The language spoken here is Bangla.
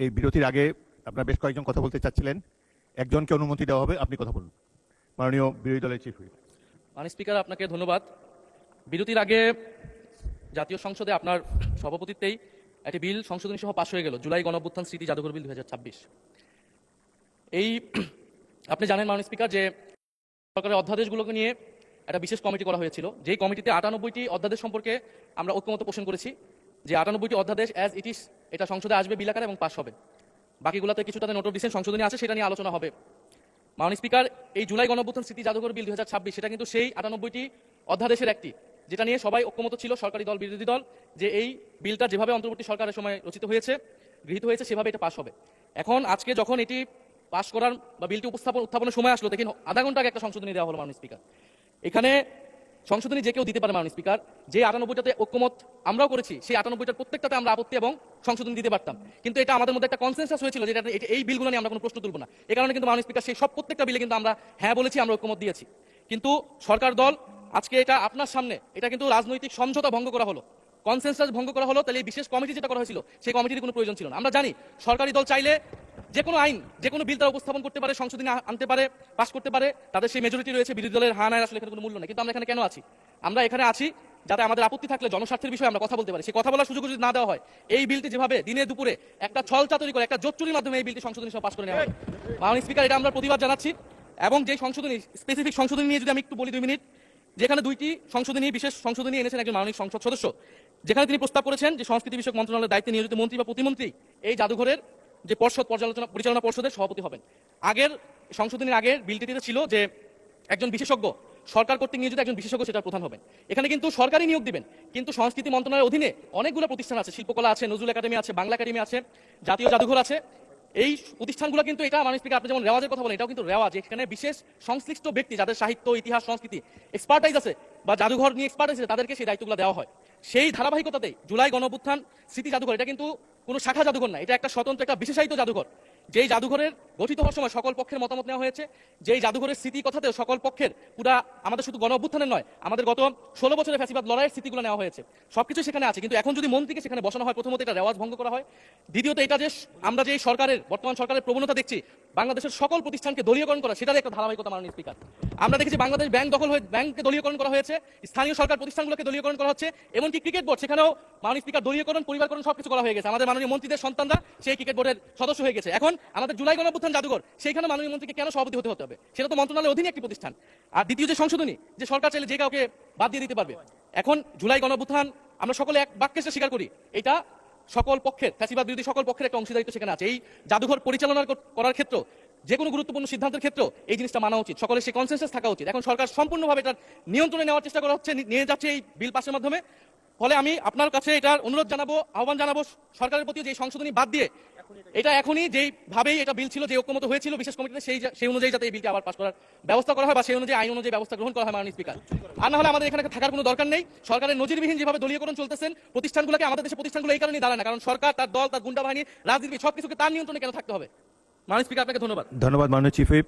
এই বিরতির আগে আপনার বেশ কয়েকজন কথা বলতে চাচ্ছিলেন, একজনকে অনুমতি দেওয়া হবে, আপনি কথা বলুন। মাননীয় বিরোধী দলের চিফ হুইপ। মাননীয় স্পিকার, আপনাকে ধন্যবাদ। বিরতির আগে জাতীয় সংসদে আপনার সভাপতিত্বেই একটি বিল সংশোধনী সহ পাশ হয়ে গেল, জুলাই গণঅভ্যুত্থান স্মৃতি জাদুঘর বিল 2026। এই আপনি জানেন মাননীয় স্পিকার যে সরকারের অধ্যাদেশগুলোকে নিয়ে একটা বিশেষ কমিটি করা হয়েছিল, যেই কমিটিতে 98টি অধ্যাদেশ সম্পর্কে আমরা ঐক্যমত পোষণ করেছি যে 98টি অধ্যাদেশ অ্যাজ ইট ইজ এটা সংসদে আসবে বিল আকারে এবং পাশ হবে। বাকিগুলোতে কিছুটাতে নোট অফ ডিসেন্ট সংশোধনী আছে, সেটা নিয়ে আলোচনা হবে। মাননীয় স্পিকার, এই জুলাই গণঅভ্যুত্থান স্মৃতি জাদুঘর বিল 2026 সেটা কিন্তু সেই 98টি অধ্যাদেশের একটি, যেটা নিয়ে সবাই ঐক্যমত ছিল, সরকারি দল বিরোধী দল, যে এই বিলটা যেভাবে অন্তর্বর্তী সরকারের সময় রচিত হয়েছে, গৃহীত হয়েছে, সেভাবে এটা পাশ হবে। এখন আজকে যখন এটি পাশ করার বা বিলটি উত্থাপনের সময় আসলো, দেখেন আধা ঘন্টা আগে একটা সংশোধনী দেওয়া হলো মাননীয় স্পিকার। এখানে সংশোধনী যে কেউ দিতে পারে মাননীয় স্পিকার, যে 98টাতে ঐক্যমত আমরাও করেছি, সেই 98টার প্রত্যেকটাতে আমরা আপত্তি এবং সংশোধনী দিতে পারতাম, কিন্তু এটা আমাদের মধ্যে একটা কনসেনসাস হয়েছিল যে এই বিলগুলো নিয়ে আমরা কোনো প্রশ্ন তুলব না। এই কারণে কিন্তু মাননীয় স্পিকার সেই সব প্রত্যেকটা বিলে কিন্তু আমরা হ্যাঁ বলেছি, আমরা ঐক্যমত দিয়েছি। কিন্তু সরকার দল আজকে এটা আপনার সামনে, এটা কিন্তু রাজনৈতিক সমঝোতা ভঙ্গ করা হলো, কনসেনসাস ভঙ্গ করা হলো। তাহলে এই বিশেষ কমিটি যেটা করা হয়েছিল, সেই কমিটির কোনো প্রয়োজন ছিল না। আমরা জানি সরকারি দল চাইলে যে কোনো আইন, যে কোনো বিল তারা উপস্থাপন করতে পারে, সংশোধনী আনতে পারে, পাস করতে পারে, তাদের সেই মেজরিটি রয়েছে। বিরোধী দলের হা নায়ের আসলে এখানে কোনো মূল্য নেই। কিন্তু আমরা এখানে কেন আছি? আমরা এখানে আছি যাতে আমাদের আপত্তি থাকলে জনস্বার্থের বিষয়ে আমরা কথা বলতে পারি। সেই কথা বলার সুযোগ যদি না দেওয়া হয়, এই বিলটি যেভাবে দিনে দুপুরে একটা ছল চাতুরি করে, একটা জোচ্চুরির মাধ্যমে এই বিলটি সংশোধনী সহ পাস করে নেওয়া হয়, মাননীয় স্পিকার, এটা আমরা প্রতিবাদ জানাচ্ছি। এবং যে সংশোধনী, স্পেসিফিক সংশোধনী নিয়ে যদি আমি একটু বলি 2 মিনিট, যেখানে 2টি সংশোধনী, বিশেষ সংশোধনী এনেছেন একজন মাননীয় সংসদ সদস্য, যেখানে তিনি প্রস্তাব করেছেন যে সংস্কৃতি বিষয়ক মন্ত্রণালয়ের দায়িত্বে নিয়োজিত মন্ত্রী বা প্রতিমন্ত্রী এই জাদুঘরের যে পরিচালনা পর্ষদের সভাপতি হবেন। আগের সংশোধনীর আগের বিলটিতে ছিল যে একজন বিশেষজ্ঞ, সরকার কর্তৃক নিয়োজিত একজন বিশেষজ্ঞ সেটা প্রধান হবেন। এখানে কিন্তু সরকারি নিয়োগ দিবেন, কিন্তু সংস্কৃতি মন্ত্রণালয়ের অধীনে অনেকগুলো প্রতিষ্ঠান আছে, শিল্পকলা আছে, নজরুল একাডেমি আছে, বাংলা একাডেমি আছে, জাতীয় জাদুঘর আছে। এই প্রতিষ্ঠানগুলো কিন্তু, এটা মাননীয় স্পিকার আপনি যেমন রেওয়াজের কথা বলেন, এটাও কিন্তু রেওয়াজ, এখানে বিশেষ সংশ্লিষ্ট ব্যক্তি যাদের সাহিত্য, ইতিহাস, সংস্কৃতি এক্সপার্টাইজ আছে বা জাদুঘর নিয়ে এক্সপার্টাইজ আছে, তাদেরকে সেই দায়িত্বগুলো দেওয়া হয়। সেই ধারাবাহিকতাতেই জুলাই গণঅভ্যুত্থান স্মৃতি জাদুঘর, এটা কিন্তু কোনো শাখা জাদুঘর না, এটা একটা স্বতন্ত্র, একটা বিশেষায়িত জাদুঘর। যেই জাদুঘরের গঠিত হওয়ার সময় সকল পক্ষের মতামত নেওয়া হয়েছে, যেই জাদুঘরের স্মৃতি কথাতেও সকল পক্ষের, পুরা আমাদের শুধু গণ অভ্যুত্থানের নয়, আমাদের গত 16 বছরের ফ্যাসিবাদ লড়াইয়ের স্মৃতিগুলো নেওয়া হয়েছে, সবকিছু সেখানে আছে। কিন্তু এখন যদি মন্ত্রীকে সেখানে বসানো হয়, প্রথমত এটা রেওয়াজ ভঙ্গ করা হয়, দ্বিতীয়ত এটা যে আমরা যে সরকারের, বর্তমান সরকারের প্রবণতা দেখছি বাংলাদেশের সকল প্রতিষ্ঠানকে দলীয়করণ করা, সেটার একটা ধারাবাহিকতা মাননীয় স্পিকার। আমরা দেখেছি বাংলাদেশ ব্যাংক দখল হয়ে ব্যাংককে দলীয়করণ করা হয়েছে, স্থানীয় সরকার প্রতিষ্ঠানগুলোকে দলীয়করণ করা হচ্ছে, এমনকি ক্রিকেট বোর্ড, সেখানেও মাননীয় স্পিকার দলীয়করণ, পরিবারকরণ সবকিছু করা হয়ে গেছে। আমাদের মাননীয় মন্ত্রীদের সন্তানরা সেই ক্রিকেট বোর্ডের সদস্য হয়ে গেছে। এখন আমাদের জুলাই গণঅভ্যুত্থান জাদুঘর, সেইখানে মাননীয় মন্ত্রীকে কেন সভাপতি হতে হবে? সেটা তো মন্ত্রণালয়ের অধীনে একটি প্রতিষ্ঠান। আর দ্বিতীয় যে সংশোধনী, যে সরকার চাইলে যে কাউকে বাদ দিয়ে দিতে পারবে। এখন জুলাই গণঅভ্যুত্থান আমরা সকলে এক বাক্যে স্বীকার করি, এটা সকল পক্ষের, ফ্যাসিবাদ বিরোধী সকল পক্ষের একটা অংশীদারিত্ব সেখানে আছে। এই জাদুঘর পরিচালনা করার ক্ষেত্রে, যে কোনো গুরুত্বপূর্ণ সিদ্ধান্তের ক্ষেত্রে এই জিনিসটা মানা উচিত, সকলের সেই কনসেনসাস থাকা উচিত। এখন সরকার সম্পূর্ণভাবে এটার নিয়ন্ত্রণে নেওয়ার চেষ্টা করা হচ্ছে, নিয়ে যাচ্ছে এই বিল পাসের মাধ্যমে। ফলে আমি আপনার কাছে এটার অনুরোধ জানাবো, আহ্বান জানাবো সরকারের প্রতি, যে সংশোধনী বাদ দিয়ে এটা এখনই যেইভাবেই এটা বিল ছিল, যে ঐক্যমত হয়েছিল বিশেষ কমিটিতে, সেই অনুযায়ী যাতে এই বিলটি আবার পাস করার ব্যবস্থা করা হয়, বা সেই অনুযায়ী আইন অনুযায়ী ব্যবস্থা গ্রহণ করা হয় মাননীয় স্পিকার। আর না হলে আমাদের এখানে থাকার কোনো দরকার নেই। সরকারের নজিরবিহীন যেভাবে দলীয়করণ চলতেছেন প্রতিষ্ঠানগুলোকে, আমাদের দেশের প্রতিষ্ঠানগুলো এই কারণেই দাঁড়ায় না, কারণ সরকার, তার দল, তার গুন্ডা বাহিনী, রাজনীতি সবকিছুকে তার নিয়ন্ত্রণে কেন থাকতে হবে? মাননীয় স্পিকার, আপনাকে ধন্যবাদ। ধন্যবাদ মাননীয় চিফ হুইপ।